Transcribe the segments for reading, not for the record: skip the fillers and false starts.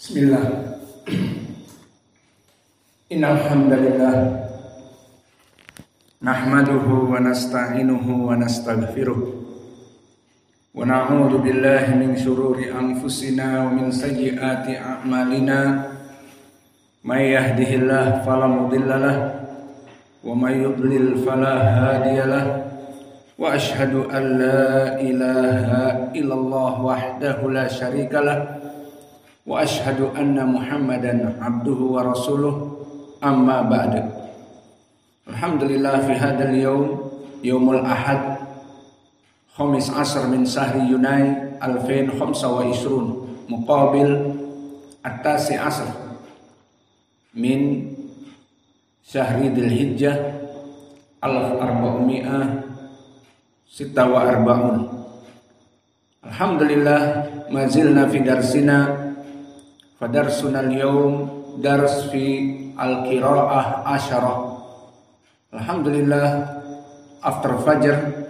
Bismillah. Innal hamdalillah nahmaduhu wa nasta'inuhu wa nastaghfiruh wa na'udzu billahi min shururi anfusina wa min sayyiati a'malina may yahdihillahu fala mudhillalah wa may yudlil fala hadiyalah wa ashhadu an la ilaha illallah wahdahu la syarikalah wa ashhadu anna Muhammadan abduhu wa rasuluh amma ba'du. Alhamdulillah fi hadzal yaumul ahad khamis asar min syahri Yunai 2025 muqabil at-tasi asar min syahri Dzulhijjah 1446. Alhamdulillah mazilna fi darsina fadarsunal yawm dars fi al-qira'ah asyarah. Alhamdulillah, after Fajr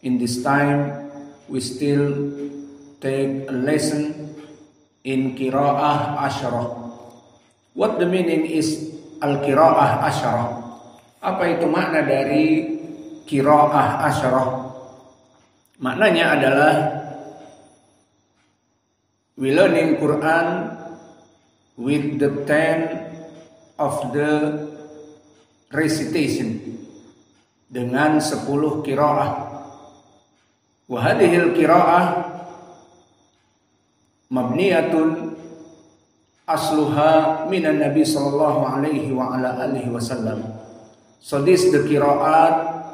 in this time we still take a lesson in qira'ah asyarah. What the meaning is al-qira'ah asyarah? Apa itu makna dari qira'ah asyarah? Maknanya adalah we learning Quran with the 10 of the recitation dengan 10 qiraah. Wa hadhil qiraah mabniyatun asluha minan nabi sallallahu alaihi wa ala alihi wasallam. So this the qiraat,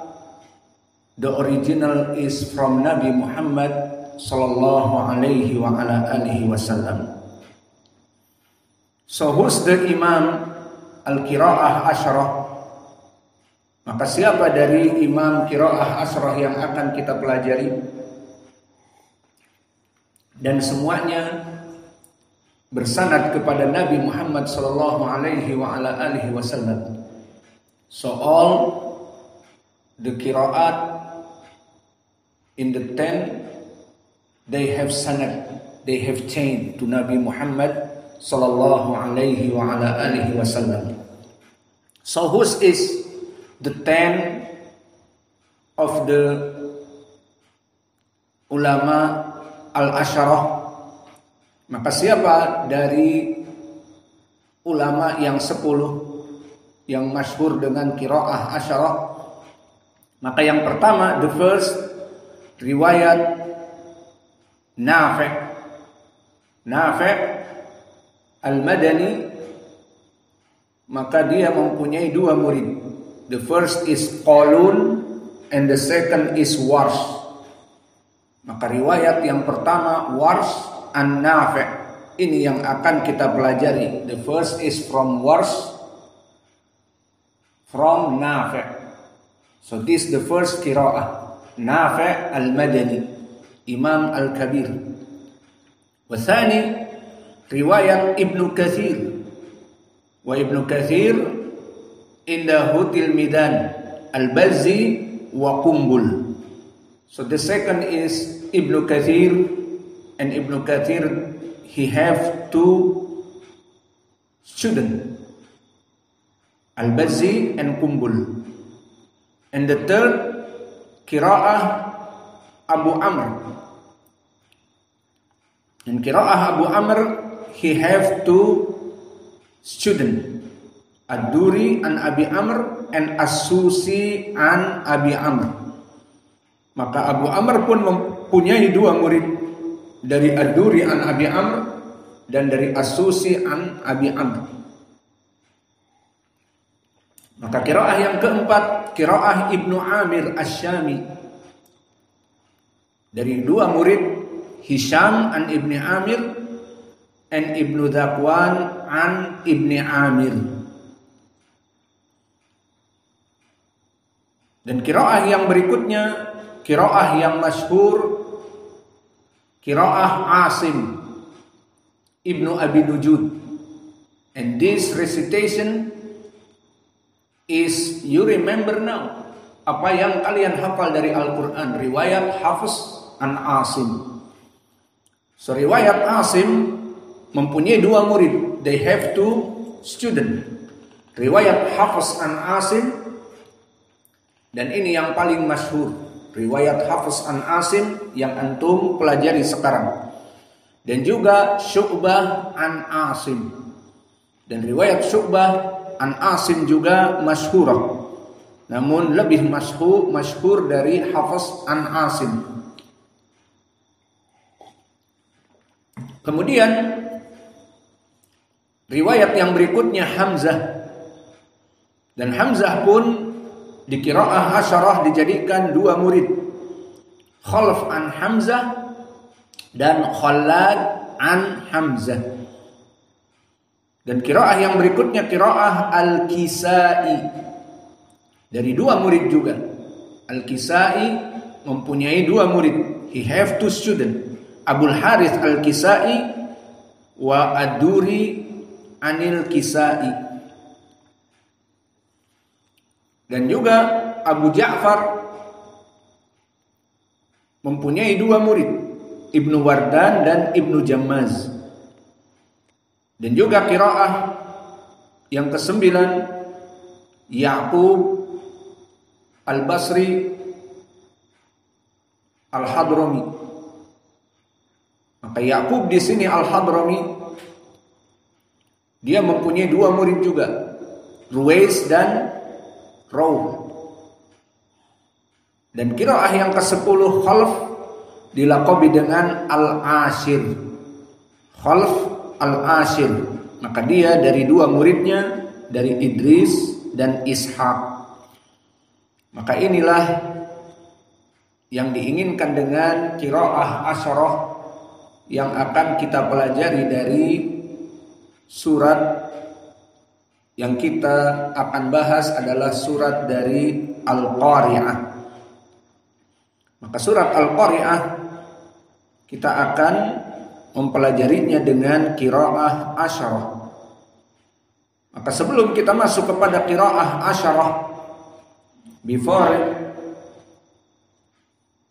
the original is from Nabi Muhammad sallallahu alaihi wa ala alihi wasallam. So who's the imam al-qira'ah asyarah? Maka siapa dari imam qira'ah asyarah yang akan kita pelajari? Dan semuanya bersanad kepada Nabi Muhammad sallallahu alaihi wa ala alihi wasallam. So all the qira'at in the 10 they have sanad, they have chain to Nabi Muhammad sallallahu alaihi wa ala alihi wasallam. So whose is the 10 of the ulama al-asyarah? Maka siapa dari ulama yang 10 yang masyhur dengan qiraah asyarah? Maka yang pertama, the first riwayat Nafi' Al-Madani, maka dia mempunyai 2 murid. The first is Qalun and the second is Warsh. Maka riwayat yang pertama Warsh an Nafi', ini yang akan kita pelajari. The first is from Warsh, from Nafi'. So this is the first qiraah, Nafi' Al-Madani, Imam Al-Kabir. Wathani riwayat Ibnu Katsir, wa Ibnu Katsir indahu Tilmidan Al-Bazzi wa Qumbul. So the second is Ibnu Katsir, and Ibnu Katsir he have 2 students, Al-Bazzi and Qumbul. And the third qiraah Abu Amr. And qiraah Abu Amr, he have 2 students, Ad-Duri an Abi Amr and As-Susi an Abi Amr. Maka Abu Amr pun mempunyai 2 murid, dari Ad-Duri an Abi Amr dan dari As-Susi an Abi Amr. Maka qiraah yang keempat, qiraah Ibnu Amir Asy-Syami, dari 2 murid, Hisham an Ibni Amir and Ibnu Dzakwan an Ibni Amir. Dan qiraah yang berikutnya, qiraah yang masyhur, qiraah Asim Ibnu Abi Nujud. And this recitation is, you remember now, apa yang kalian hafal dari Al-Quran, riwayat Hafiz an Asim. So riwayat Asim mempunyai 2 murid. They have 2 student. Riwayat Hafiz an Asim, dan ini yang paling masyhur. Riwayat Hafiz an Asim yang antum pelajari sekarang. Dan juga Syu'bah an Asim. Dan riwayat Syu'bah an Asim juga masyhurah. Namun lebih masyhur dari Hafiz an Asim. Kemudian riwayat yang berikutnya Hamzah. Dan Hamzah pun di qiraah asyarah dijadikan 2 murid. Khalaf an Hamzah dan Khallad an Hamzah. Dan qiraah yang berikutnya qiraah Al-Kisai. Dari 2 murid juga. Al-Kisai mempunyai 2 murid. He have 2 student. Abul Harith Al-Kisai wa Ad-Duri Anil Kisai. Dan juga Abu Ja'far mempunyai 2 murid, Ibnu Wardan dan Ibnu Jammaz. Dan juga qiraah yang ke-9 Ya'qub Al-Basri Al-Hadrami. Maka Ya'qub di sini Al-Hadrami dia mempunyai 2 murid juga, Ruwais dan Raw. Dan qiraah yang ke-10 Khalaf dilaqabi dengan Al-Ashir. Khalaf Al-Ashir. Maka dia dari 2 muridnya, dari Idris dan Ishaq. Maka inilah yang diinginkan dengan qiraah asyarah yang akan kita pelajari dari surat yang kita akan bahas adalah surat dari Al-Qari'ah. Maka surat Al-Qari'ah kita akan mempelajarinya dengan qiraah asyarah. Maka sebelum kita masuk kepada qiraah asyarah, before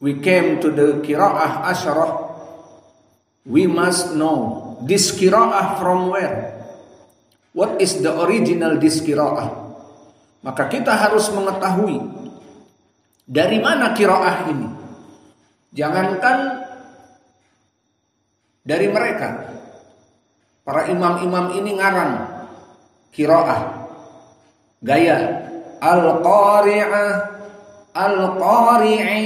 we came to the qiraah asyarah, we must know this qiraah from where? What is the original this qiraah? Maka kita harus mengetahui dari mana qiraah ini. Jangankan dari mereka, para imam-imam ini ngarang qiraah, gaya al-qari'ah, al-qari'i,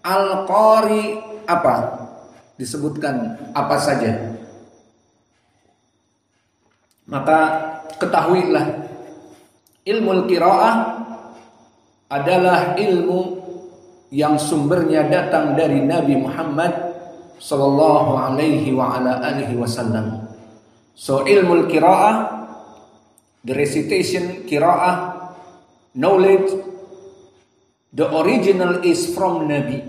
al-qari, apa? Disebutkan apa saja. Maka ketahuilah, ilmu qiraah adalah ilmu yang sumbernya datang dari Nabi Muhammad sallallahu alaihi wa ala alihi wasallam. So ilmu qiraah, the recitation qiraah, knowledge, the original is from Nabi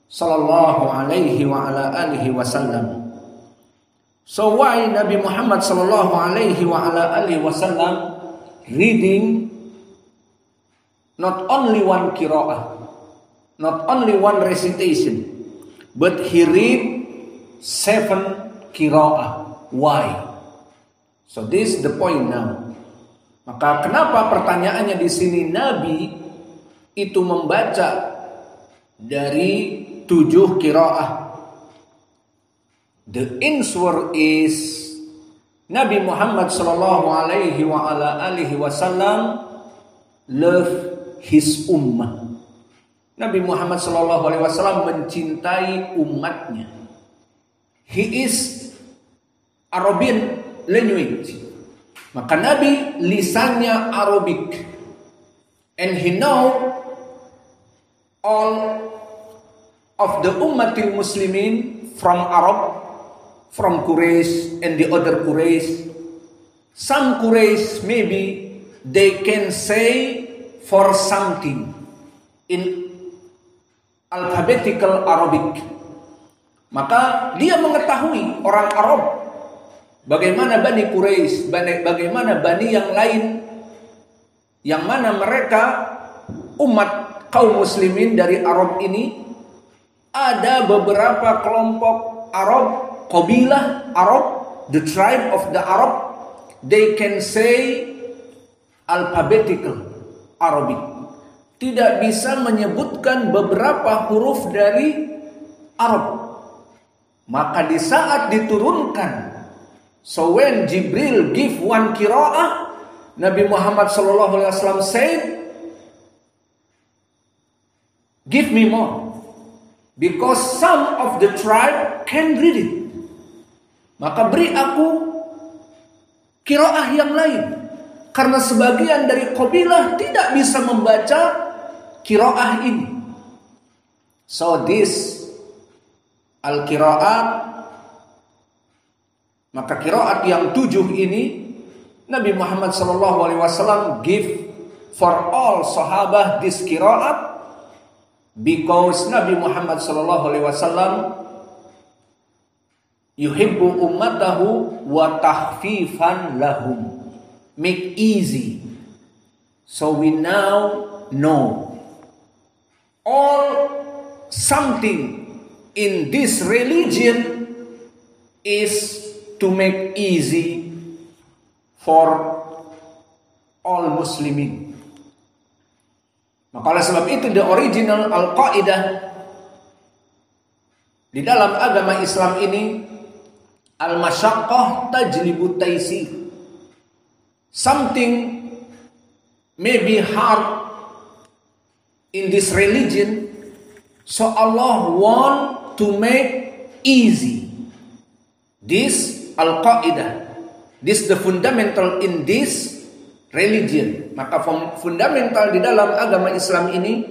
sallallahu alaihi wa ala alihi wasallam. So why Nabi Muhammad sallallahu alaihi wa ala alihi wasallam reading not only 1 qiraah, not only 1 recitation, but he read 7 qiraah. Why? So this is the point now. Maka kenapa pertanyaannya di sini Nabi itu membaca dari 7 qiraah? The answer is Nabi Muhammad sallallahu alaihi wa ala alihi wasallam love his ummah. Nabi Muhammad sallallahu alaihi wasallam mencintai umatnya. He is Arabian language. Maka Nabi lisannya Arabic. And he know all of the ummatil muslimin from Arab, from Quraysh and the other Quraysh. Some Quraysh maybe they can say for something in alphabetical Arabic. Maka dia mengetahui orang Arab, bagaimana Bani Quraysh, bagaimana Bani yang lain, yang mana mereka umat kaum muslimin dari Arab ini, ada beberapa kelompok Arab, kabilah Arab the tribe of the Arab, they can say alphabetical Arabic. Tidak bisa menyebutkan beberapa huruf dari Arab. Maka di saat diturunkan, so when Jibril give one qiraah, Nabi Muhammad SAW said, give me more, because some of the tribe can read it. Maka beri aku qiraah yang lain, karena sebagian dari kabilah tidak bisa membaca qiraah ini. So this al-qiraat, maka qiraat yang 7 ini Nabi Muhammad SAW give for all sahabah this qiraat, because Nabi Muhammad SAW yuhibbu ummatahu wa tahfifan lahum, make easy. So we now know all something in this religion is to make easy for all Muslimin. Maka oleh sebab itu the original al-qaidah di dalam agama Islam ini, al-masyaqqah tajlibu taysir. Something may be hard in this religion, so Allah want to make easy. This al-qaidah, this the fundamental in this religion. Maka fundamental di dalam agama Islam ini,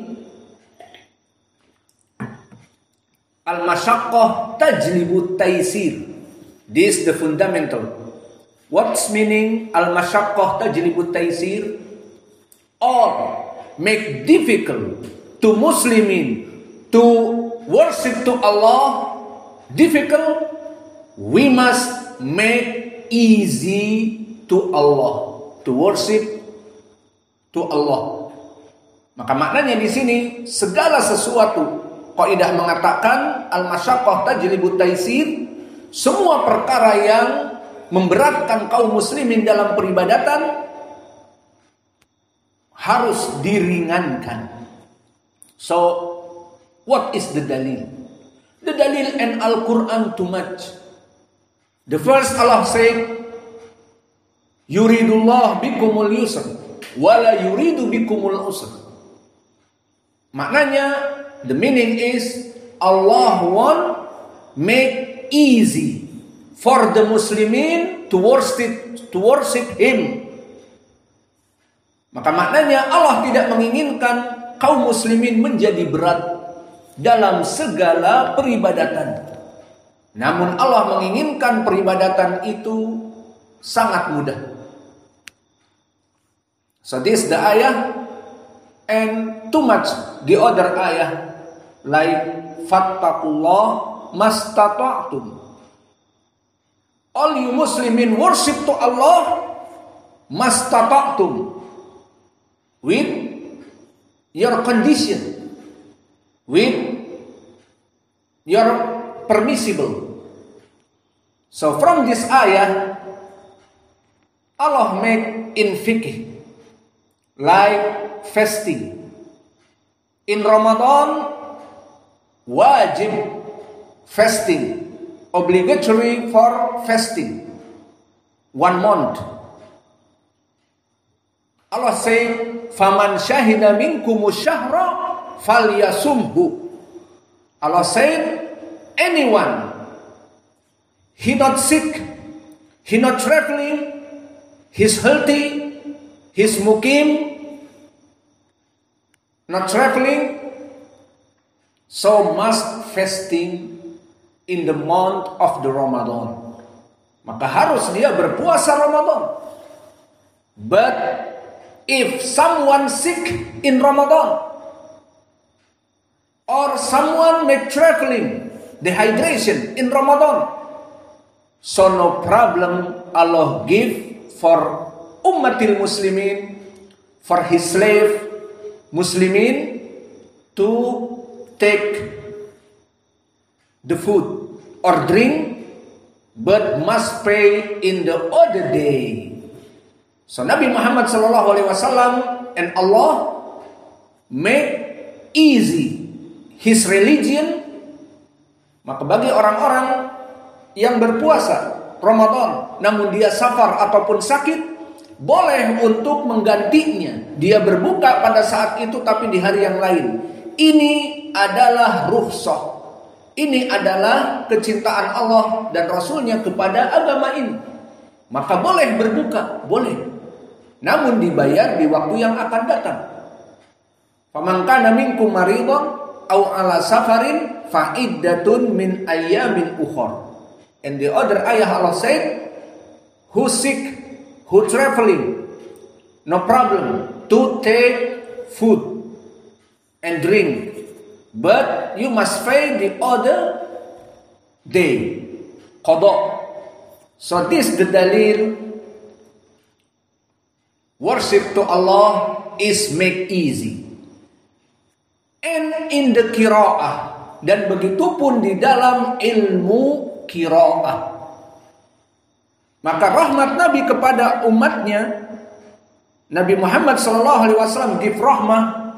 al-masyaqqah tajlibu taysir. This the fundamental. What's meaning al-masyaqqah tajlibu taysir? Or make difficult to Muslimin to worship to Allah difficult, we must make easy to Allah, to worship to Allah. Maka maknanya di sini segala sesuatu, kaidah mengatakan al-masyaqqah tajlibu taysir, semua perkara yang memberatkan kaum muslimin dalam peribadatan harus diringankan. So what is the dalil? The dalil in Al-Quran too much. The first Allah said, yuridullah bikumul yusr wala yuridu bikumul usr. Maknanya, the meaning is Allah want make easy for the Muslimin to worship Him. Maka maknanya Allah tidak menginginkan kaum muslimin menjadi berat dalam segala peribadatan. Namun Allah menginginkan peribadatan itu sangat mudah. So this the ayah, and too much the other ayah, like fattaqullah mastata'tum. All you muslimin worship to Allah mastata'tum, with your condition, with your permissible. So from this ayah, Allah make in fiqh, like fasting. In Ramadan, wajib fasting, obligatory for fasting, 1 month. Allah say, faman syahida minkumus syahra falyasumhu. Allah said, anyone, he not sick, he not traveling, he's healthy, he's mukim, not traveling, so must fasting in the month of the Ramadan. Maka harus dia berpuasa Ramadan. But if someone sick in Ramadan, or someone may traveling, dehydration in Ramadan, so no problem, Allah give for ummatil muslimin, for his slave muslimin, to take the food or drink but must pray in the other day. So Nabi Muhammad sallallahu alaihi wasallam and Allah make easy his religion. Maka bagi orang-orang yang berpuasa Ramadan namun dia safar ataupun sakit, boleh untuk menggantinya. Dia berbuka pada saat itu tapi di hari yang lain. Ini adalah rukhsah. Ini adalah kecintaan Allah dan Rasulnya kepada agama ini. Maka boleh berbuka, boleh. Namun dibayar di waktu yang akan datang. Faman kana minkum maridun aw ala safarin fa iddatun min ayyamin ukhra. And the other ayah Allah said, who sick, who traveling, no problem to take food and drink, but you must pay the other day, qada. So this the dalil, worship to Allah is made easy. And in the qiraah, dan begitu pun di dalam ilmu qiraah. Maka rahmat Nabi kepada umatnya, Nabi Muhammad SAW give rahmah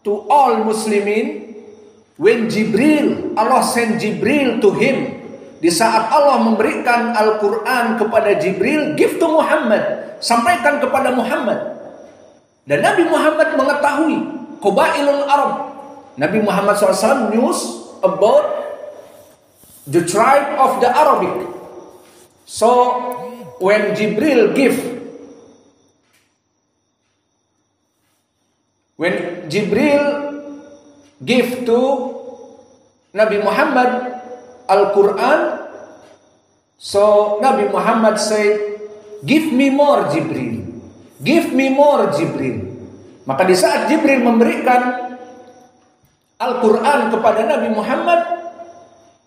to all Muslimin. When Jibril, Allah send Jibril to him. Di saat Allah memberikan Al-Quran kepada Jibril, give to Muhammad, sampaikan kepada Muhammad. Dan Nabi Muhammad mengetahui Qabailul Arab. Nabi Muhammad SAW news about the tribe of the Arabic. So when Jibril give to Nabi Muhammad Al-Quran, so Nabi Muhammad said, give me more Jibril, give me more Jibril. Maka di saat Jibril memberikan Al-Quran kepada Nabi Muhammad,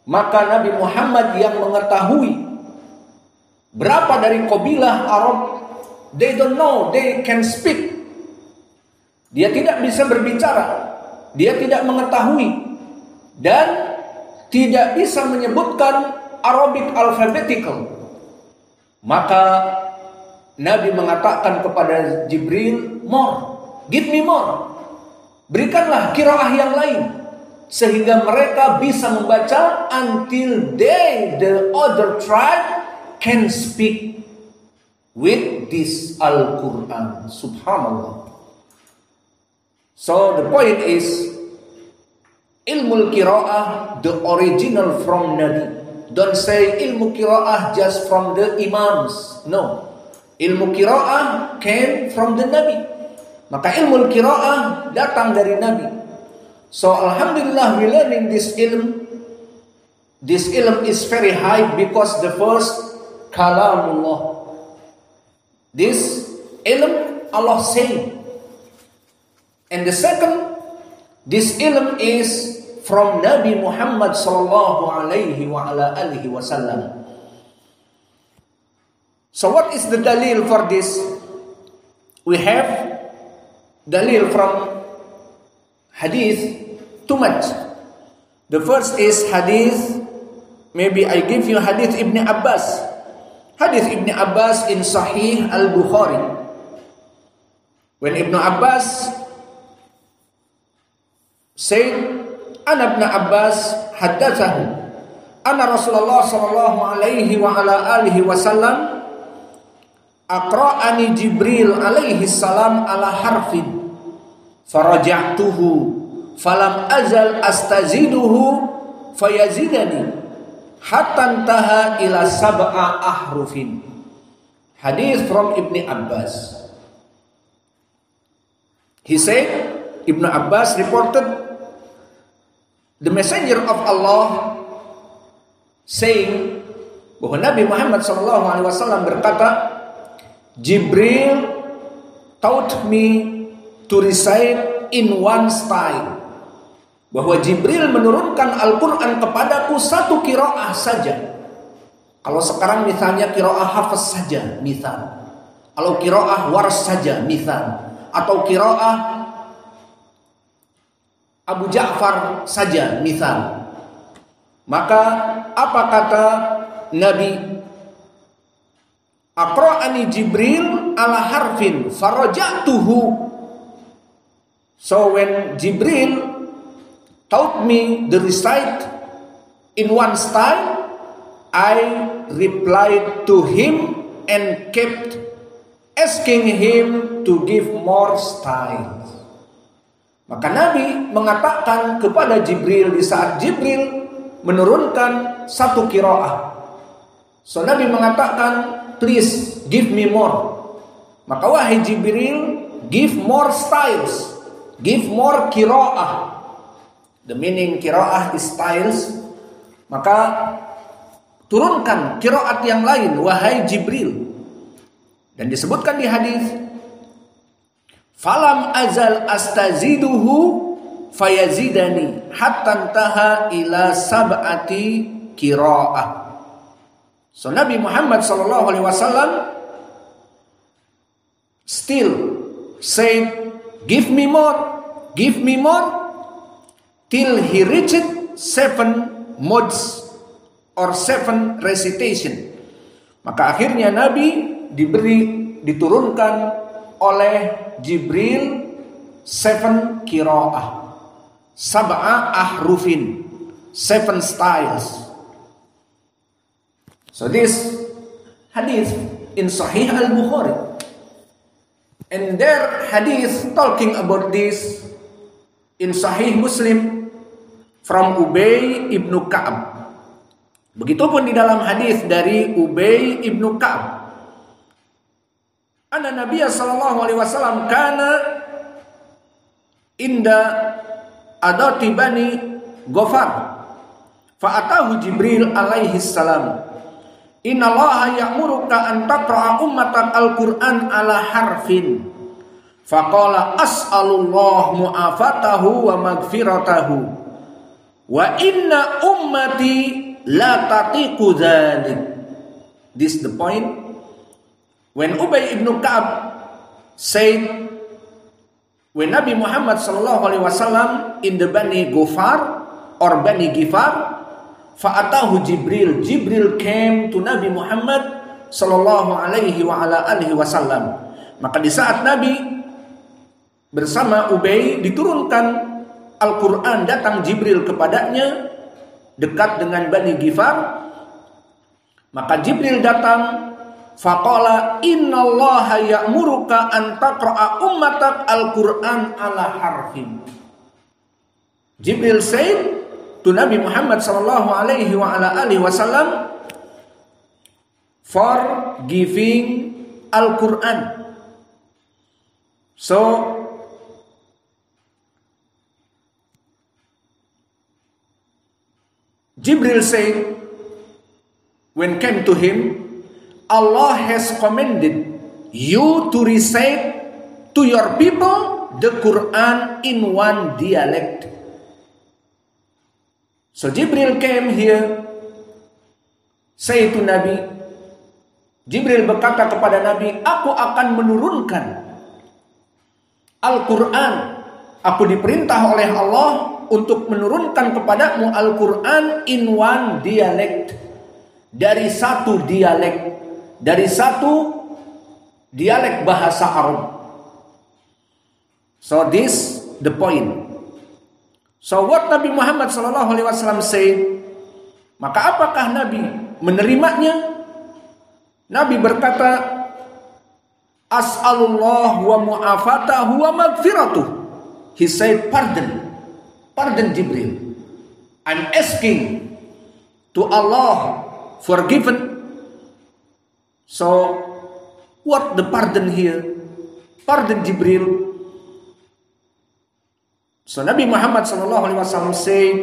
maka Nabi Muhammad yang mengetahui berapa dari kabilah Arab, they don't know, they can speak. Dia tidak bisa berbicara, dia tidak mengetahui, dan tidak bisa menyebutkan Arabic alphabetical. Maka Nabi mengatakan kepada Jibril, more, give me more. Berikanlah qiraah yang lain, sehingga mereka bisa membaca until they, the other tribe, can speak with this Al-Quran. Subhanallah. So the point is, ilmu qiraah, the original from Nabi. Don't say ilmu qiraah just from the imams. No. Ilmu qiraah came from the Nabi. Maka ilmu qiraah datang dari Nabi. So alhamdulillah we learning this ilm. This ilm is very high because the first kalamullah. This ilm Allah saying. And the second, this ilm is from Nabi Muhammad sallallahu alaihi wa ala alihi wasallam. So what is the dalil for this? We have dalil from hadith too much. The first is hadith, maybe I give you hadith Ibn Abbas. Hadith Ibn Abbas in Sahih Al-Bukhari. When Ibn Abbas said, Ana Ibn Abbas haddathahu anna Rasulullah sallallahu alaihi wa ala alihi wasallam aqra'ani Jibril alaihi salam ala harfin faraja'tuhu falam azal astaziduhu fayazidani hatta intaha ila sab'a ahrufin. Hadith from Ibn Abbas. He said, Ibn Abbas reported the messenger of Allah saying bahwa Nabi Muhammad SAW berkata, Jibril taught me to recite in one style. Bahwa Jibril menurunkan Al-Quran kepadaku satu qiraah saja. Kalau sekarang misalnya qiraah Hafiz saja, misal. Kalau qiraah Warsh saja, misal. Atau qiraah Abu Ja'far saja, misal. Maka apa kata Nabi, aqra'ani Jibril ala harfin faraja'tuhu. So when Jibril taught me the recite in one style, I replied to him and kept asking him to give more styles. Maka Nabi mengatakan kepada Jibril di saat Jibril menurunkan satu qiraah. So Nabi mengatakan, please give me more. Maka wahai Jibril, give more styles, give more qiraah. The meaning qiraah is styles. Maka turunkan qiraat yang lain wahai Jibril. Dan disebutkan di hadis, falam azal astaziduhu fayazidani hatta intaha ila sab'ati qiraah. So Nabi Muhammad sallallahu alaihi wasallam still said, give me more till he reached 7 mods or 7 recitation. Maka akhirnya Nabi diturunkan oleh Jibril 7 qiraah, sab'a ahrufin, 7 styles. So this hadith in Sahih Al-Bukhari, and their hadith talking about this in Sahih Muslim from Ubay ibn Ka'ab. Begitupun di dalam hadis dari Ubay ibn Ka'ab, anna Nabiya sallallahu alaihi wasallam kana inda adati bani Ghafar fa'atahu Jibril alaihi salam, innallaha ya'muruka an taqra'a ummatak al-Qur'an ala harfin, faqala as'alullah mu'afatahu wa magfiratahu wa inna ummati la tatiqu dhalik. This is the point. When Ubay ibn Ka'ab said, when Nabi Muhammad sallallahu alaihi wasallam in the Bani Ghafar or Bani Ghifar, fa'atahu Jibril, Jibril came to Nabi Muhammad sallallahu alaihi wa ala alihi wasallam. Maka di saat Nabi bersama Ubay diturunkan Al-Quran, datang Jibril kepadanya dekat dengan Bani Ghifar. Maka Jibril datang, faqala innallaha ya'muruka an taqra'a ummatak al-Qur'an ala harfin. Jibril said to Nabi Muhammad sallallahu alaihi wa ala alihi wasallam for giving Al-Quran. So Jibril said, when came to him, Allah has commanded you to recite to your people the Quran in one dialect. So Jibril came here, say to Nabi, Jibril berkata kepada Nabi, aku akan menurunkan Al-Quran. Aku diperintah oleh Allah untuk menurunkan kepadamu Al-Quran in one dialect. Dari satu dialek. Dari satu dialek bahasa Arab. So this the point. So what Nabi Muhammad SAW said, maka apakah Nabi menerimanya? Nabi berkata, as'alullah wa mu'afatahu wa magfiratuh. He said, pardon Jibril. I'm asking to Allah forgiven. So what the pardon here? Pardon Jibril. So Nabi Muhammad SAW said,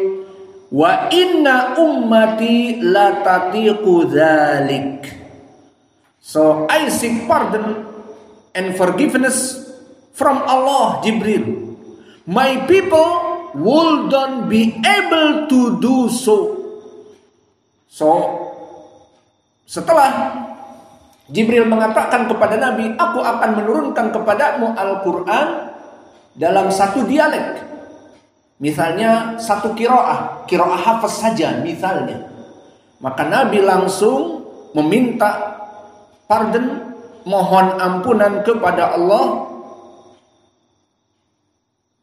wa inna ummati la tatiqu dhalik. So I seek pardon and forgiveness from Allah, Jibril. My people will not be able to do so. So setelah Jibril mengatakan kepada Nabi, aku akan menurunkan kepadamu Al-Quran dalam satu dialek. Misalnya satu qiraah hafaz saja misalnya. Maka Nabi langsung meminta pardon, mohon ampunan kepada Allah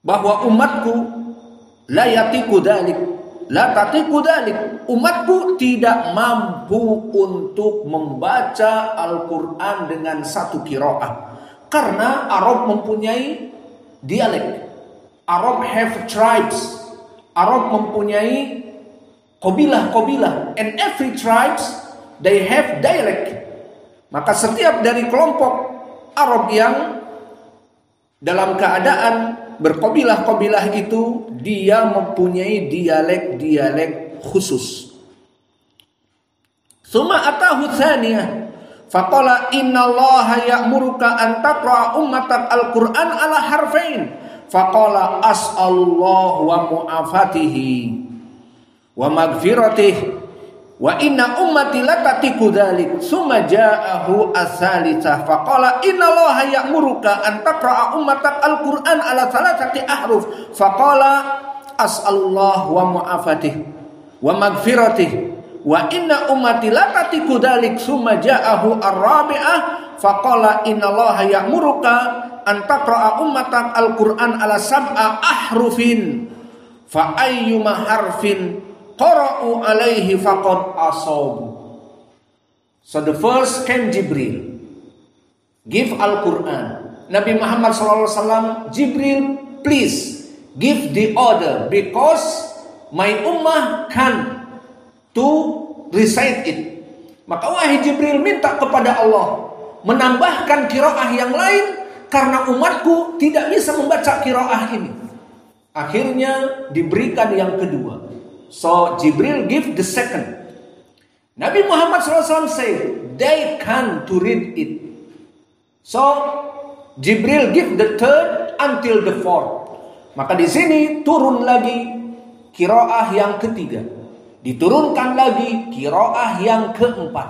bahwa umatku la yatiku dalik, la tatiku dalik, umatku tidak mampu untuk membaca Al-Quran dengan satu qiraah, karena Arab mempunyai dialek. Arab have tribes. Arab mempunyai kabilah-kabilah, and every tribes they have dialect. Maka setiap dari kelompok Arab yang dalam keadaan berkabilah-kabilah itu, dia mempunyai dialek-dialek khusus. Summa atahu tsaniyah faqala innallaha ya'muruka an taqra'a ummatak al-Qur'an ala harfain. Faqala as'alullah wa mu'afatihi wa maghfiratih wa inna ummati la tatiku dzalik. Summa ja'ahu as-salisah faqala innallaha ya'muruka an taqra'a ummatak al-Qur'an ala thalathati ahruf. Faqala as'alullah wa mu'afatihi wa maghfiratih wa inna ummati la tatiku dzalik. Summa ja'ahu ar-rabi'ah faqala innallaha ya'muruka an taqra'a ummatak al-Qur'an ala sab'a ahrufin fa ayyuma harfin qara'u alaihi faqad asabu. So the first came Jibril, give Al-Quran. Nabi Muhammad SAW, Jibril, please give the order because my ummah can to recite it. Maka wahai Jibril, minta kepada Allah menambahkan qiraah yang lain karena umatku tidak bisa membaca qiraah ini. Akhirnya diberikan yang kedua. So Jibril give the second. Nabi Muhammad SAW say they can to read it. So Jibril give the third until the fourth. Maka di sini turun lagi qiraah yang ketiga. Diturunkan lagi qiraah yang keempat.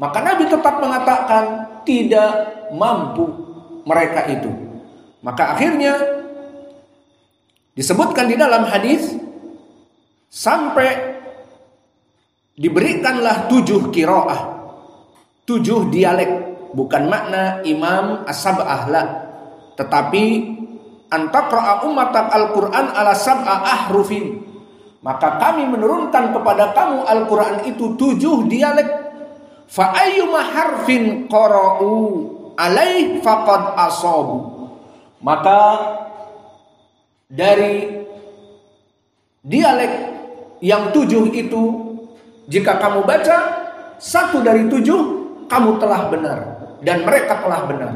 Maka Nabi tetap mengatakan tidak mampu mereka itu. Maka akhirnya disebutkan di dalam hadis sampai diberikanlah 7 qiraah, 7 dialek, bukan makna Imam As-Sab'ah lah, tetapi antaqra'a ummatak al-Qur'an ala sab'a ahrufin. Maka kami menurunkan kepada kamu Al-Quran itu 7 dialek. Fa ayyuma harfin qara'u alaih faqad asabu. Maka dari dialek yang 7 itu, jika kamu baca 1 dari 7, kamu telah benar dan mereka telah benar.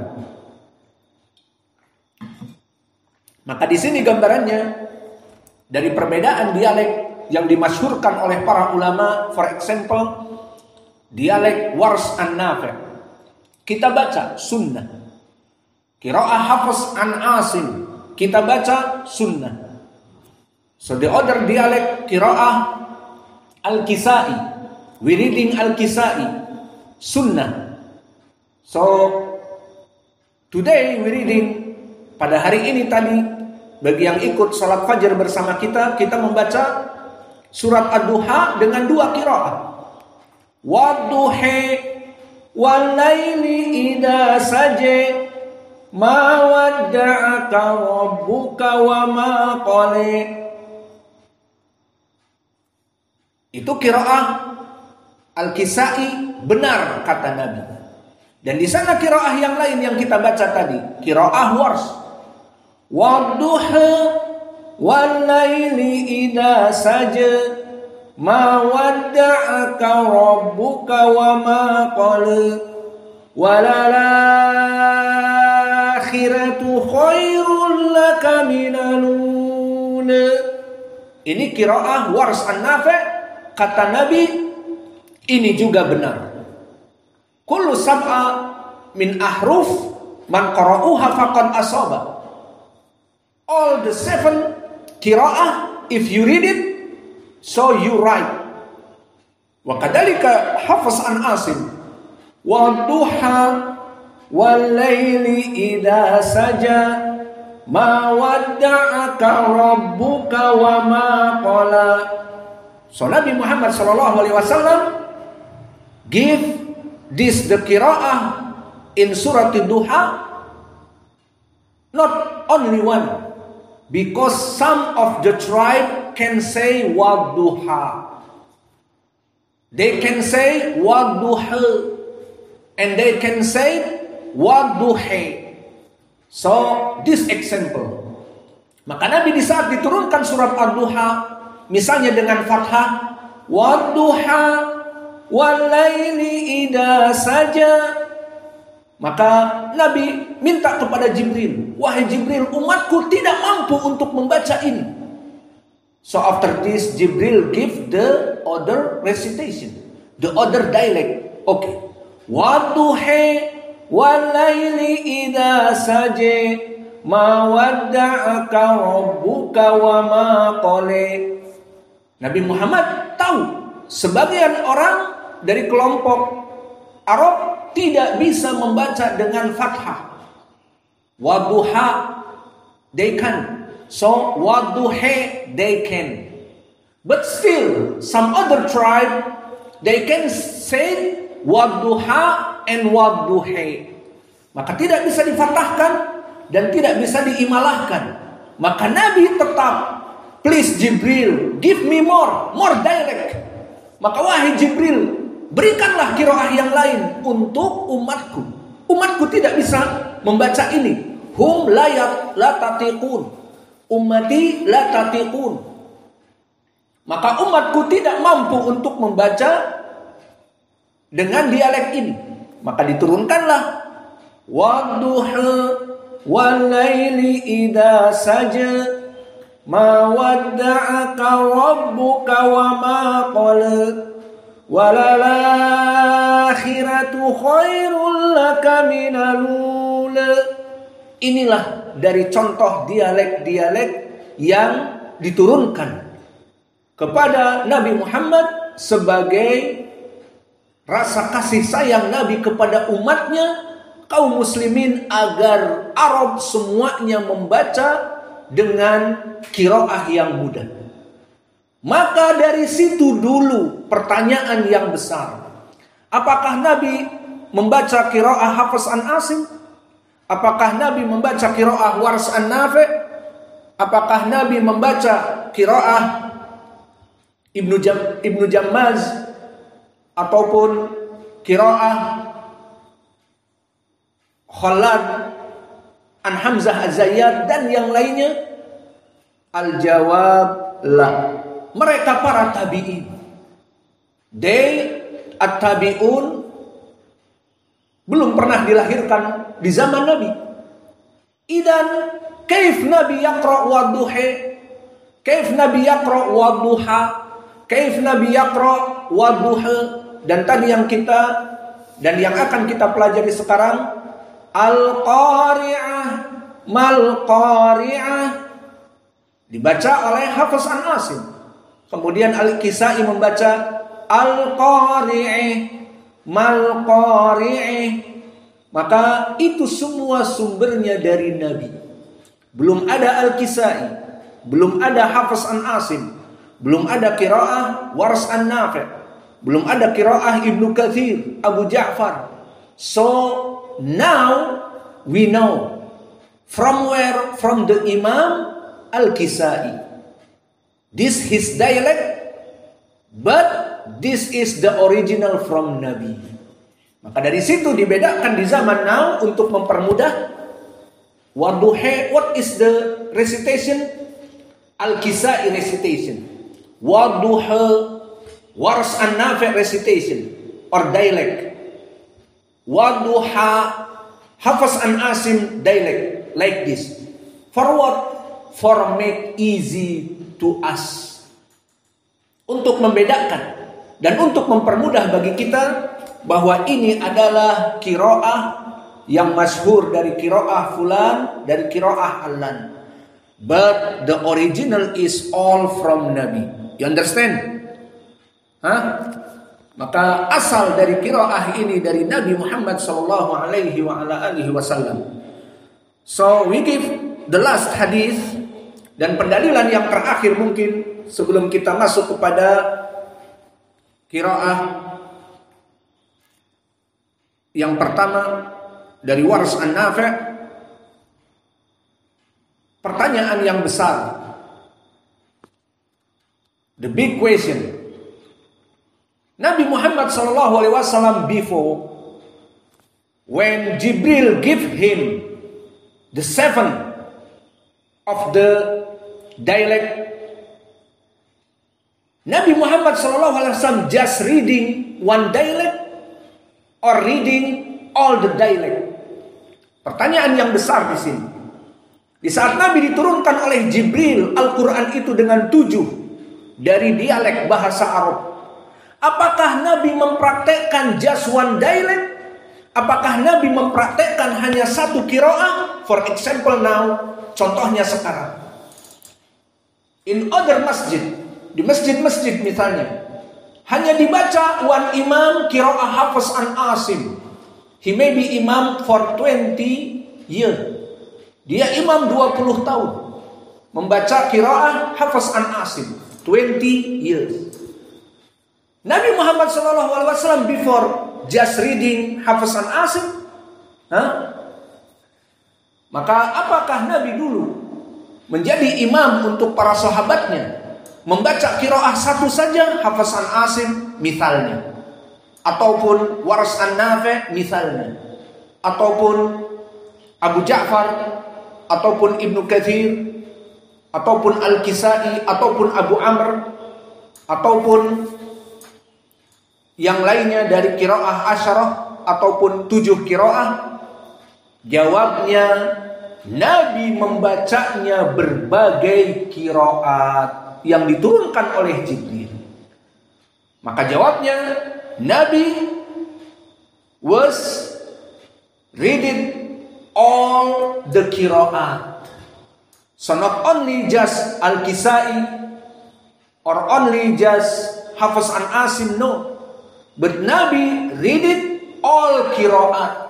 Maka di sini gambarannya dari perbedaan dialek yang dimasyhurkan oleh para ulama. For example, dialek Warsh an Nafi', kita baca sunnah. Qiraah Hafs an Asim, kita baca sunnah. So the other dialect qiraah Al-Kisai, we reading Al-Kisai, sunnah. So today we reading, pada hari ini tadi, bagi yang ikut salat fajar bersama kita, kita membaca surat Ad-Duha dengan 2 qiraah. Wadduhi wal laili idza saja ma wadda'aka rabbuka wa ma qala. Itu qiraah Al-Kisai, benar kata Nabi. Dan di sana qiraah yang lain yang kita baca tadi, qiraah Warsh. Wadduha wal laili idza saja ma wadda'aka rabbuka wa ma qala walal akhiratu khairul laka minal ula. Ini qiraah Warsh an Nafi'. Kata Nabi, ini juga benar. Kullu sab'a min ahruf man qara'uha faqad asaba. All the 7 qiraah, if you read it, so you right. Wa kadzalika Hafs an Asim, wadduha wal laili idza saja ma wadda'aka rabbuka wa ma qala. So Nabi Muhammad SAW give this the qiraah in surah Duha, not only one, because some of the tribe can say wadduha. They can say wadduha, and they can say wadduha. So this example. Maka Nabi di saat diturunkan surat Ad-Duha, misalnya dengan fathah, wadduha walaili idza saja, maka Nabi minta kepada Jibril, wahai Jibril, umatku tidak mampu untuk membaca ini. So after this Jibril give the other recitation, the other dialect. Okay, wadduha walaili idza saja ma wadda'aka rabbuka wa ma qala. Nabi Muhammad tahu sebagian orang dari kelompok Arab tidak bisa membaca dengan fathah. Wadduha they can. So wadduha they can. But still some other tribe they can say wadduha and wadduha. Maka tidak bisa difathahkan dan tidak bisa diimalahkan. Maka Nabi tetap, please Jibril, give me more dialect. Maka wahai Jibril, berikanlah qiraah yang lain untuk umatku. Umatku tidak bisa membaca ini. Hum la tatiqun. Ummati la tatiqun. Maka umatku tidak mampu untuk membaca dengan dialek ini. Maka diturunkanlah wadduha walaili idza saja ma wadda'aka rabbuka wa ma qala walal akhiratu khairul laka minal ula. Inilah dari contoh dialek-dialek yang diturunkan kepada Nabi Muhammad sebagai rasa kasih sayang Nabi kepada umatnya, kaum muslimin, agar Arab semuanya membaca dengan qiraah yang mudah. Maka dari situ dulu pertanyaan yang besar. Apakah Nabi membaca qiraah Hafs an Asim? Apakah Nabi membaca qiraah Wars an Nafi'? Apakah Nabi membaca qiraah Ibnu Jammaz ataupun qiraah Khalad an Hamzah Az-Zayyad dan yang lainnya? Al-jawab la. Mereka para tabi'in, they at-tabi'un, belum pernah dilahirkan di zaman Nabi. Idan kaif Nabi yaqra wadduha, kaif Nabi yaqra wadduha, kaif Nabi yaqra wadduha. Dan tadi yang kita dan yang akan kita pelajari sekarang, al-qari'ah mal-qari'ah, dibaca oleh Hafs an Asim. Kemudian Al-Kisai membaca al-qari'ah mal-qari'ah. Maka itu semua sumbernya dari Nabi. Belum ada Al-Kisai, belum ada Hafs an Asim, belum ada qiraah Wars an Nafi', belum ada qiraah Ibnu Katsir, Abu Ja'far. So now we know from where? From the Imam Al-Kisai. This his dialect, but this is the original from Nabi. Maka dari situ dibedakan di zaman now untuk mempermudah. Wadduha, what is the recitation? Al-Kisai recitation. Wadduha, Wars an Nafi' recitation or dialect. Wadduha, Hafs an Asim dialect, like this. For what? For make easy to us. Untuk membedakan dan untuk mempermudah bagi kita bahwa ini adalah qiraah yang masyhur dari qiraah fulan, dari qiraah allan. But the original is all from Nabi. You understand? Maka asal dari qiraah ini dari Nabi Muhammad sallallahu alaihi wasallam. So we give the last hadith dan pendalilan yang terakhir mungkin sebelum kita masuk kepada Qiraah yang pertama dari Waras An-Nafi', pertanyaan yang besar, the big question. Nabi Muhammad SAW before, when Jibril give him the 7 of the dialect, Nabi Muhammad SAW just reading one dialect or reading all the dialect? Pertanyaan yang besar di sini. Di saat Nabi diturunkan oleh Jibril Al-Quran itu dengan 7 dari dialek bahasa Arab, apakah Nabi mempraktekkan just one dialect? Apakah Nabi mempraktekkan hanya 1 qiraah? For example now, contohnya sekarang, in other masjid, di masjid-masjid misalnya, hanya dibaca one imam qiraah Hafiz an Asim. He may be imam for 20 years. Dia imam 20 tahun membaca qiraah Hafiz an Asim 20 years. Nabi Muhammad SAW before just reading Hafiz an Asim, maka apakah Nabi dulu menjadi imam untuk para sahabatnya membaca qiraah 1 saja, Hafiz an Asim misalnya, ataupun Waras An-Nafi' misalnya, ataupun Abu Ja'far, ataupun Ibnu Katsir, ataupun Al-Kisai, ataupun Abu Amr, ataupun yang lainnya dari qiraah asyarah, ataupun 7 qiraah? Jawabnya, Nabi membacanya berbagai qiraat yang diturunkan oleh Jibril. Maka jawabnya, Nabi was reading all the qiraat. So not only just Al-Kisai or only just Hafiz an Asim, no. But Nabi read it all qiraat.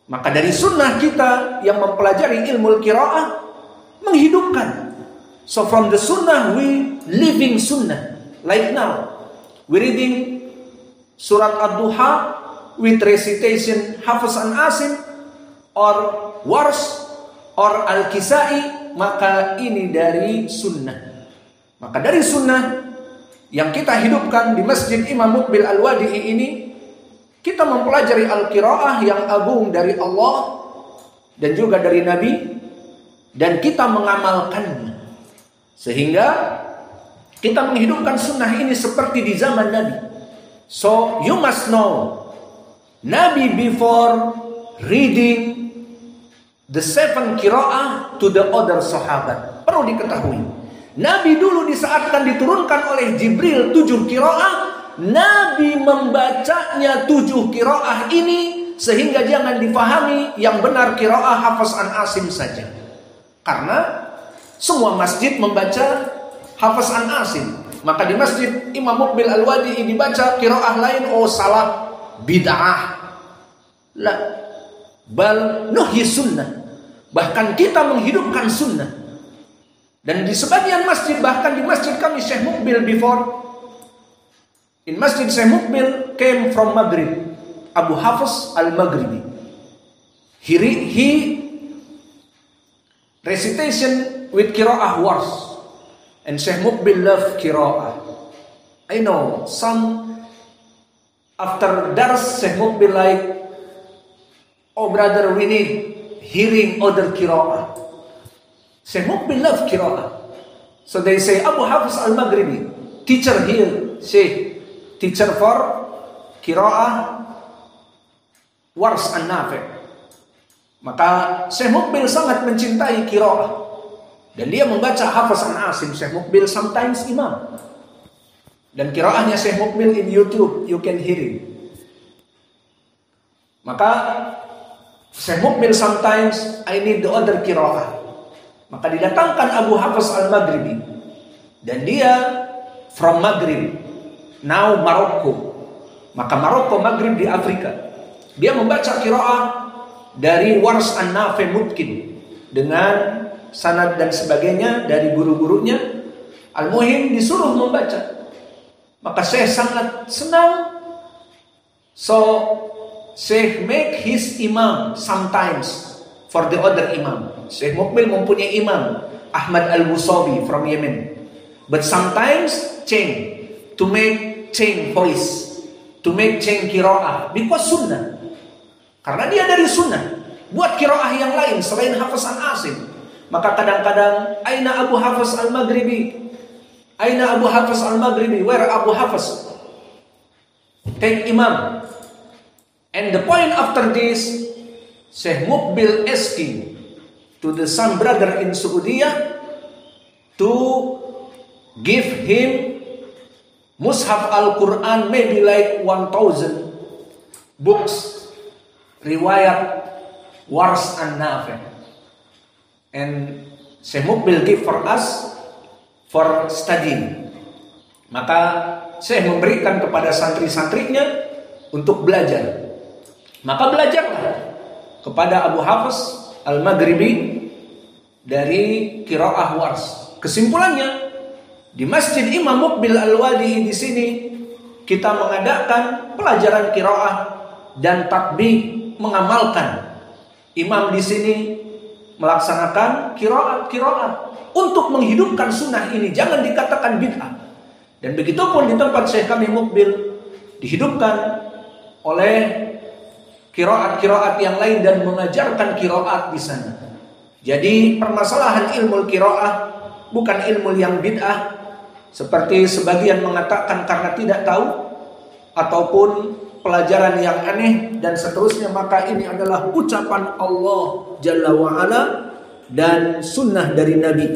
Maka dari sunnah kita yang mempelajari ilmu qiraah menghidupkan. So from the sunnah we living sunnah. Like now we reading surat Ad-Duha with recitation Hafiz an Asim or Wars or Al-Kisai, maka ini dari sunnah. Maka dari sunnah yang kita hidupkan di Masjid Imam Muqbil Al-Wadi'i ini, kita mempelajari Al-Qiraah yang agung dari Allah dan juga dari Nabi, dan kita mengamalkannya. Sehingga kita menghidupkan sunnah ini seperti di zaman Nabi. So you must know, Nabi before reading the 7 qiraah to the other sahabat, perlu diketahui, Nabi dulu di saat akan diturunkan oleh Jibril 7 qiraah, Nabi membacanya 7 qiraah ini sehingga jangan difahami yang benar qiraah Hafiz an Asim saja. Karena semua masjid membaca Hafiz an Asim. Maka di Masjid Imam Muqbil Al-Wadi'i dibaca qiraah lain, oh salah, bid'ah. La, bal nuhyi sunnah. Bahkan kita menghidupkan sunnah. Dan di sebagian masjid, bahkan di masjid kami Syekh Muqbil before, in Masjid Syekh Muqbil came from Maghrib, Abu Hafiz Al-Maghribi. He recitation with qiraah wars, and Syekh Muqbil love qiraah. I know some after dars Syekh Muqbil like, oh brother, we need hearing other qiraah. Syekh Muqbil love qiraah. So they say Abu Hafiz Al-Maghribi, teacher here, Syekh, teacher for qiraah Wars An-Nafi'. Maka Syekh Muqbil sangat mencintai qiraah. Dan dia membaca Hafiz an Asim. Syekh Muqbil sometimes imam. Dan qiraahnya Syekh Muqbil in YouTube, you can hear it. Maka Syekh Muqbil sometimes, I need the other qiraah. Maka didatangkan Abu Hafiz Al-Maghribi. Dan dia from Maghrib, now Maroko. Maka Maroko, Maghrib di Afrika. Dia membaca qiraah dari Wars An-Nafi' Mutkin dengan sanad dan sebagainya dari guru-gurunya. Al-Muhim disuruh membaca. Maka Syekh sangat senang. So Syekh make his imam sometimes for the other imam. Syekh Mukbil mempunyai imam Ahmad Al-Musawi from Yemen. But sometimes change to make change voice, to make change qiraah because sunnah. Karena dia dari sunnah. Buat qiraah yang lain selain Hafiz Asim. Maka kadang-kadang aina Abu Hafiz Al-Maghribi? Aina Abu Hafiz Al-Maghribi? Where Abu Hafiz? Take imam. And the point after this, Syekh Mukbil asking to the son brother in Saudi to give him Mushaf Al-Quran, maybe like 1,000 books, riwayat, wars and nafi'. And Syekh Mukbil give for us for studying. Maka Syekh memberikan kepada santri-santrinya untuk belajar. Maka belajarlah kepada Abu Hafiz Al-Maghribi dari qiraah wars. Kesimpulannya, di Masjid Imam Mukbil Al-Wadi'i di sini kita mengadakan pelajaran qiraah dan tatbiq, mengamalkan. Imam di sini melaksanakan qiraat untuk menghidupkan sunnah ini, jangan dikatakan bid'ah. Dan begitu pun di tempat Syekh kami Mukbil dihidupkan oleh qiraat-qiraat yang lain dan mengajarkan qiraat di sana. Jadi permasalahan ilmu qiraah bukan ilmu yang bid'ah seperti sebagian mengatakan karena tidak tahu, ataupun pelajaran yang aneh dan seterusnya. Maka ini adalah ucapan Allah Jalla wa'ala dan sunnah dari Nabi.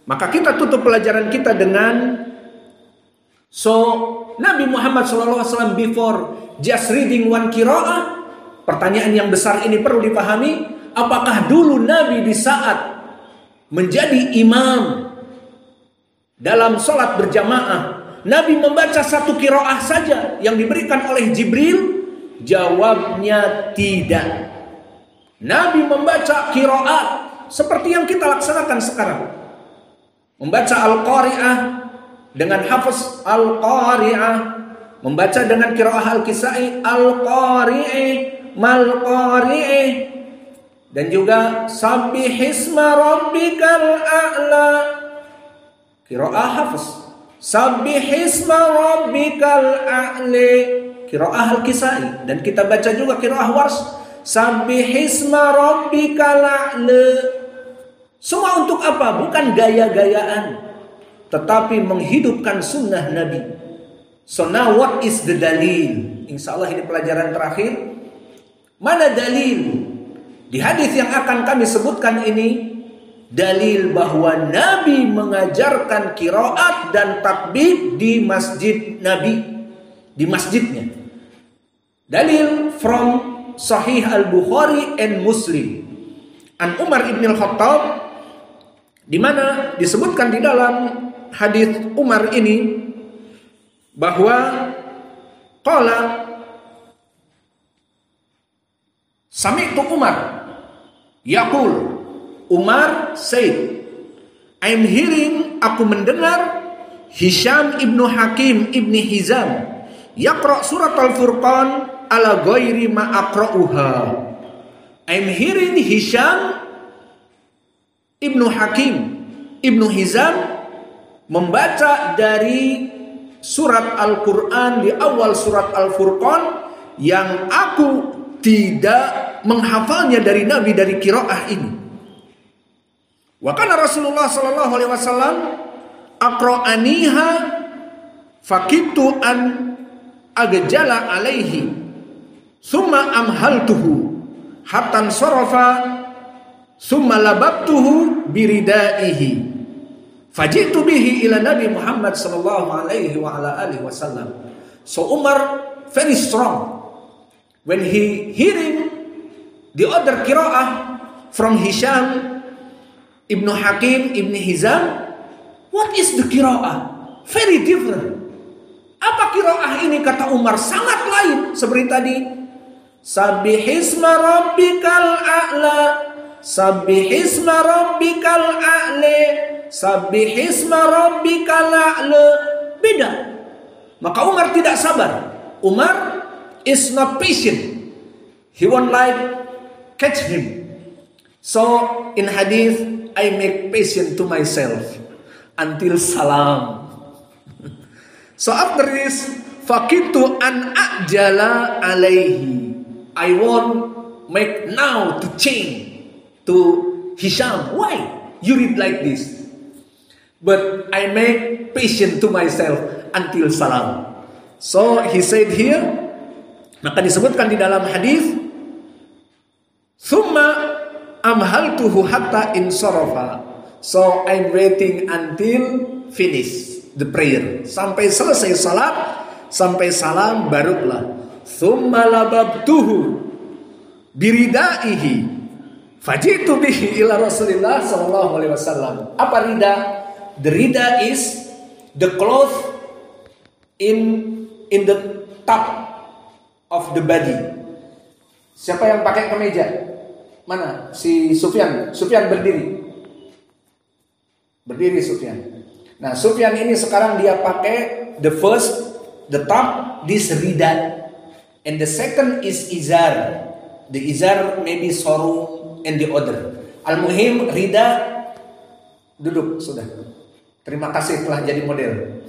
Maka kita tutup pelajaran kita dengan Nabi Muhammad SAW before just reading one qiraah. Pertanyaan yang besar ini perlu dipahami. Apakah dulu Nabi di saat menjadi imam dalam sholat berjamaah, Nabi membaca satu qiraah saja yang diberikan oleh Jibril? Jawabnya tidak. Nabi membaca qiraat seperti yang kita laksanakan sekarang. Membaca Al-Qari'ah dengan Hafiz Al-Qari'ah, membaca dengan qiraah Al-Kisai Al-Qari'i Mal-Qari'i, dan juga Sabbihisma Rabbikal A'la, qiraah Hafiz. Sabbihisma Rabbikal A'la, qiraah Al-Kisai. Dan kita baca juga qiraah Warsh, Sabbihisma Rabbikal A'la. Semua untuk apa? Bukan gaya-gayaan, tetapi menghidupkan sunnah Nabi. So now what is the dalil? Insyaallah ini pelajaran terakhir. Mana dalil? Di hadis yang akan kami sebutkan ini, dalil bahwa Nabi mengajarkan qiraat dan tatbiq di masjid Nabi, di masjidnya. Dalil from Sahih Al-Bukhari and Muslim. An Umar ibn al-Khattab, di mana disebutkan di dalam hadis Umar ini bahwa qala Sami'tu Umar yaqul, Umar said, I'm hearing, aku mendengar Hisham ibnu Hakim ibni Hizam yaqra surat Al-Furqan ala ghairi ma aqra'uha. I'm hearing Hisham ibnu Hakim ibnu Hizam membaca dari surat Al-Quran di awal surat Al-Furqan yang aku tidak menghafalnya dari Nabi dari qiraah ini. Wa kana Rasulullah sallallahu alaihi wasallam aqra'aniha fakitu an agjala alaihi summa amhaltuhu hatta sarafa summa lababtuhu biridaihi fajitu bihi ila Nabi Muhammad sallallahu alaihi wa ala alihi wasallam. So Umar very strong when he hearing the other qiraah from Hisham ibnu Hakim ibni Hizam. What is the qiraah? Very different. Apa qiraah ini? Kata Umar sangat lain seperti tadi. Sabbihisma rabbikal a'la, sabbihisma rabbikal a'la, sabbihisma rabbikal a'la. Beda. Maka Umar tidak sabar. Umar is not patient. He won't like catch him. So in hadith, I make patient to myself until salam. So after this, fakitu an ajala alaihi. I won't make now to change to Hisham. Why? You read like this. But I make patient to myself until salam. So he said here, maka disebutkan di dalam hadis, Thumma amhaltuhu hatta insarafa. So I'm waiting until finish the prayer. Sampai selesai salat, sampai salam barulah. Thumma lababtuhu biridaihi. Fajitu bihi ila Rasulillah sallallahu alaihi wasallam. Apa rida? The rida is the cloth in the top of the body. Siapa yang pakai kemeja? Mana? Si Sufyan. Sufyan berdiri. Berdiri Sufyan. Nah, Sufyan ini sekarang dia pakai the top, this rida. And the second is izar. The izar maybe sarung and the other. Al-muhim rida, duduk sudah. Terima kasih telah jadi model.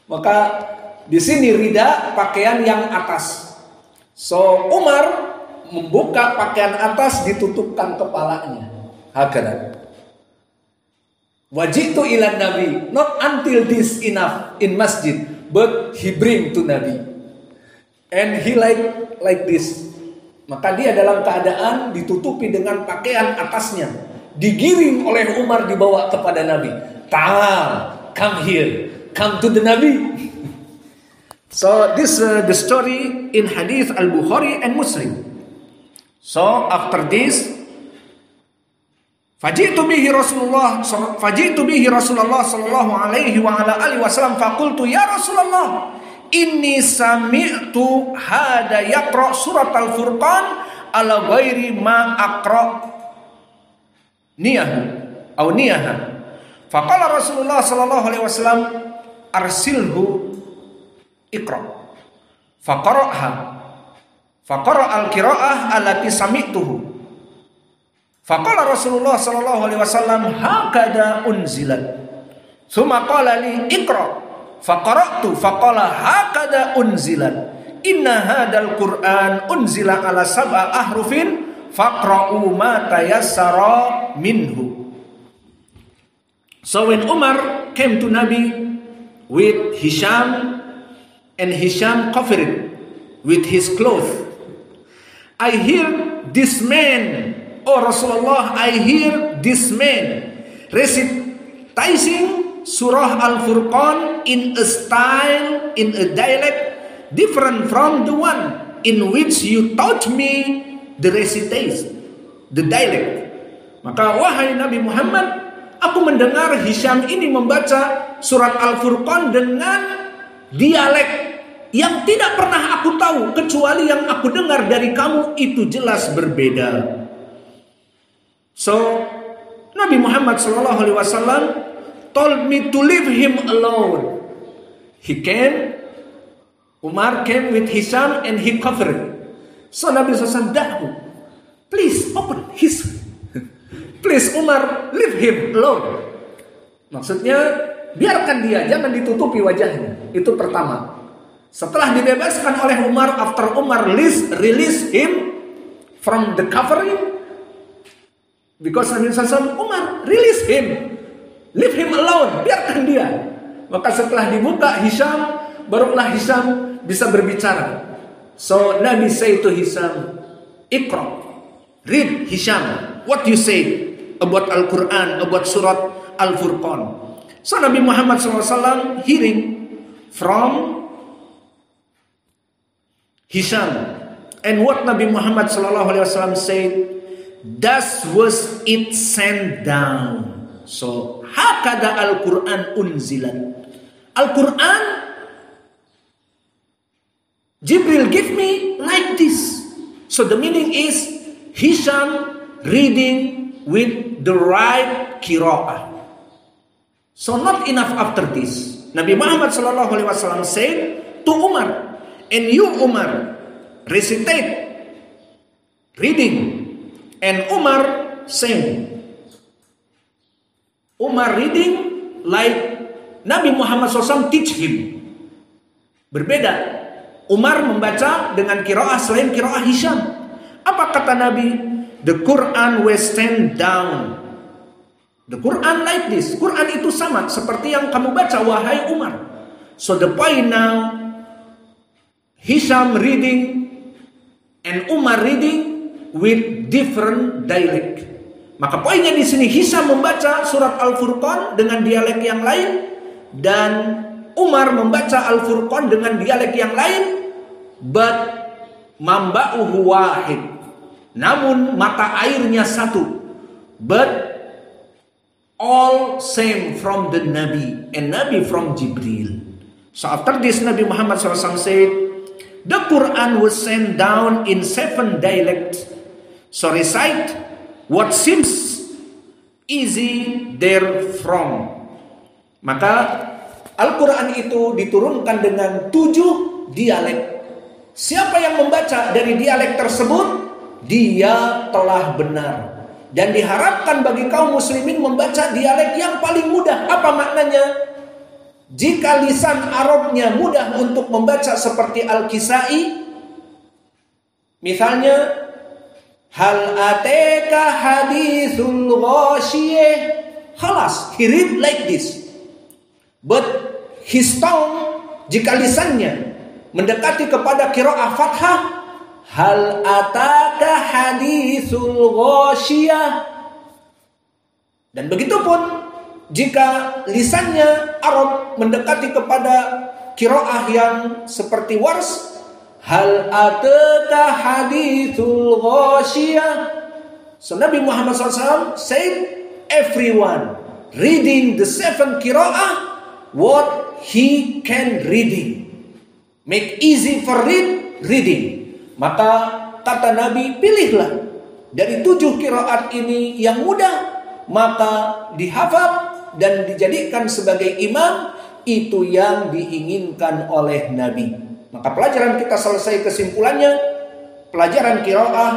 Maka di sini rida pakaian yang atas. So Umar membuka pakaian atas, ditutupkan kepalanya. Hakada. Wajitu ila Nabi, not until this enough in masjid, but he bring to Nabi. And he like this. Maka dia dalam keadaan ditutupi dengan pakaian atasnya, digiring oleh Umar, dibawa kepada Nabi. Ta'al, come here, come to the Nabi. So this the story in hadith Al-Bukhari and Muslim. So after this, fajitu bihi Rasulullah sallallahu alaihi wa ala alihi wasallam faqultu ya Rasulullah inni sami'tu hada yaqra surat al-Furqan ala ghairi ma aqra niyaha. Faqala Rasulullah sallallahu alaihi wasallam arsilhu iqra. Faqara'a al-qira'ah allati sami'tuhu. Faqala Rasulullah sallallahu alaihi wasallam hakada unzilat. Tsumma qala li iqra. Faqara'tu faqala hakada unzilat. Inna hadal Qur'an unzila ala sab'a ahrufin faqra'u ma tayassara minhu. So when Umar came to Nabi with Hisham, and Hisham covered with his cloth, I hear this man, oh Rasulullah, I hear this man reciting Surah Al-Furqan in a style, in a dialect different from the one in which you taught me the recitation, the dialect. Maka wahai Nabi Muhammad, aku mendengar Hisham ini membaca surat Al-Furqan dengan dialek yang tidak pernah aku tahu, kecuali yang aku dengar dari kamu itu jelas berbeda. So Nabi Muhammad SAW told me to leave him alone. Umar came with Hisham and he covered. So Nabi SAW, da'hu, please open his, please Umar, leave him alone. Maksudnya biarkan dia, jangan ditutupi wajahnya. Itu pertama. Setelah dibebaskan oleh Umar, after Umar release him from the covering, because Nabi SAW, Umar release him, leave him alone, biarkan dia. Maka setelah dibuka Hisham, barulah Hisham bisa berbicara. So Nabi say to Hisham, Iqra, read Hisham, what you say about Al-Quran, about Surat Al-Furqan. So Nabi Muhammad SAW hearing from Hisham, and what Nabi Muhammad SAW said, that was it sent down. So hakada Al-Quran unzilat. Al-Quran Jibril give me like this. So the meaning is Hisham reading with the right qira'ah. So not enough after this. Nabi Muhammad sallallahu alaihi wasallam said to Umar, and you Umar recitate reading, and Umar saying, Umar reading like Nabi Muhammad SAW teach him. Berbeda. Umar membaca dengan qiraah selain qiraah Hisham. Apa kata Nabi? The Quran will stand down. The Quran like this. Quran itu sama seperti yang kamu baca, wahai Umar. So the point now, Hisham reading and Umar reading with different dialect. Maka poinnya di sini, Hisham membaca surat Al-Furqan dengan dialek yang lain, dan Umar membaca Al-Furqan dengan dialek yang lain, but mamba'uhu wahid. Namun mata airnya satu. But all same from the Nabi, and Nabi from Jibril. So after this, Nabi Muhammad SAW said, the Quran was sent down in 7 dialects. So recite what seems easy therefrom. Maka Al-Quran itu diturunkan dengan 7 dialek. Siapa yang membaca dari dialek tersebut, dia telah benar. Dan diharapkan bagi kaum muslimin membaca dialek yang paling mudah. Apa maknanya? Jika lisan Arabnya mudah untuk membaca seperti Al-Kisai, misalnya, hal ateka hadithul ghasyiyah, khalas, he read like this. But his tongue, jika lisannya mendekati kepada qiraah fathah, hal ataka hadithul ghasyiyah. Dan begitupun jika lisannya Arab mendekati kepada qiraah yang seperti wars, hal ataka hadithul ghasyiyah. So Nabi Muhammad SAW said, everyone reading the 7 qiraah, what he can reading. Make easy for reading. Maka kata Nabi, pilihlah dari 7 qiraat ini yang mudah, maka dihafal dan dijadikan sebagai imam, itu yang diinginkan oleh Nabi. Maka pelajaran kita selesai, kesimpulannya, pelajaran qiraah,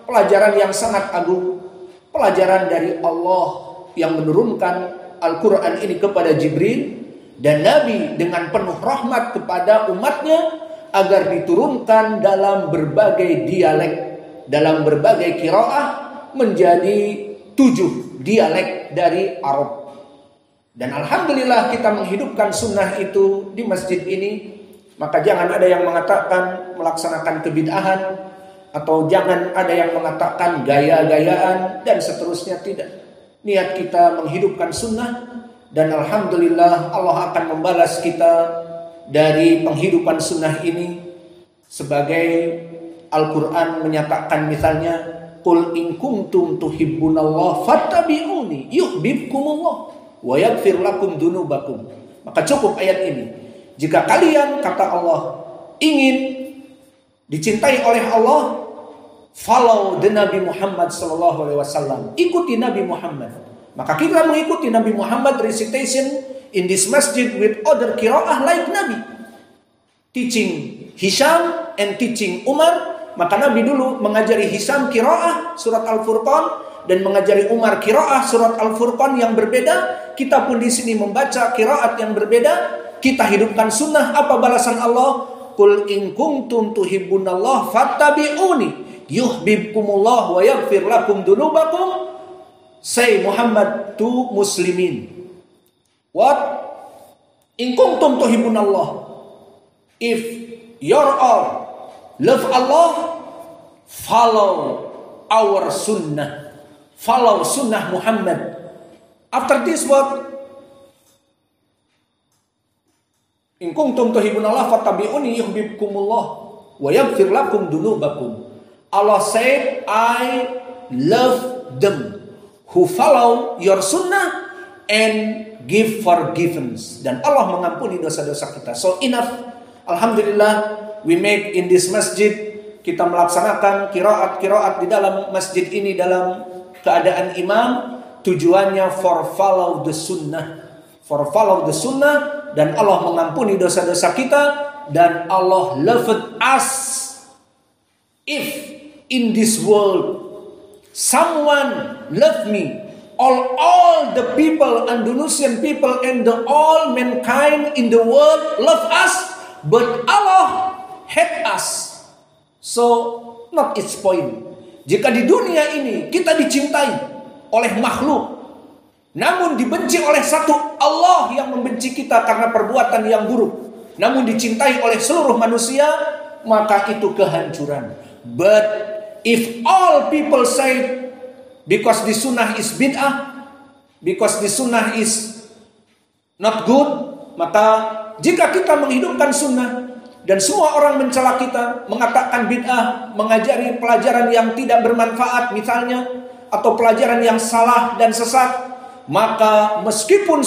pelajaran yang sangat agung, pelajaran dari Allah yang menurunkan Al-Quran ini kepada Jibril, dan Nabi dengan penuh rahmat kepada umatnya agar diturunkan dalam berbagai dialek, dalam berbagai qiraah, menjadi 7 dialek dari Arab. Dan alhamdulillah kita menghidupkan sunnah itu di masjid ini. Maka jangan ada yang mengatakan melaksanakan kebid'ahan, atau jangan ada yang mengatakan gaya-gayaan dan seterusnya. Tidak. Niat kita menghidupkan sunnah, dan alhamdulillah Allah akan membalas kita dari penghidupan sunnah ini. Sebagai Al-Quran menyatakan misalnya, qul in kuntum tuhibbunallah fattabi'uni yuhibbukumullah wa yaghfir lakum dunubakum. Maka cukup ayat ini. Jika kalian, kata Allah, ingin dicintai oleh Allah, follow the Nabi Muhammad sallallahu alaihi wasallam. Ikuti Nabi Muhammad. Maka kita mengikuti Nabi Muhammad recitation in this masjid with other qiraah like Nabi. Teaching Hisham and teaching Umar. Maka Nabi dulu mengajari Hisham qiraah surat Al-Furqan dan mengajari Umar qiraah surat Al-Furqan yang berbeda. Kita pun di sini membaca qiraat yang berbeda. Kita hidupkan sunnah. Apa balasan Allah? Qul in kuntum tuhibbunallah fattabi'uni yuhibbukumullah wa yaghfir lakum dunubakum. Say Muhammad to Muslimin, what? In kuntum tuhibbunallah. If you're all love Allah, follow our sunnah. Follow sunnah Muhammad. After this what? In kuntum tuhibbunallah fattabi'uni yuhibbukumullah wa yaghfir lakum dunubakum. Allah said, I love them who follow your sunnah and give forgiveness. Dan Allah mengampuni dosa-dosa kita. So enough. Alhamdulillah, we make in this masjid, kita melaksanakan qiraat-qiraat di dalam masjid ini dalam keadaan imam. Tujuannya for follow the sunnah. For follow the sunnah dan Allah mengampuni dosa-dosa kita, dan Allah loved us. If in this world someone loved me, all the people, Indonesian people and the all mankind in the world love us, but Allah hate us. So not its point. Jika di dunia ini kita dicintai oleh makhluk, namun dibenci oleh satu Allah yang membenci kita karena perbuatan yang buruk, namun dicintai oleh seluruh manusia, maka itu kehancuran. But if all people say because the sunnah is bid'ah, because the sunnah is not good, maka jika kita menghidupkan sunnah dan semua orang mencela kita, mengatakan bid'ah, mengajari pelajaran yang tidak bermanfaat misalnya, atau pelajaran yang salah dan sesat, maka meskipun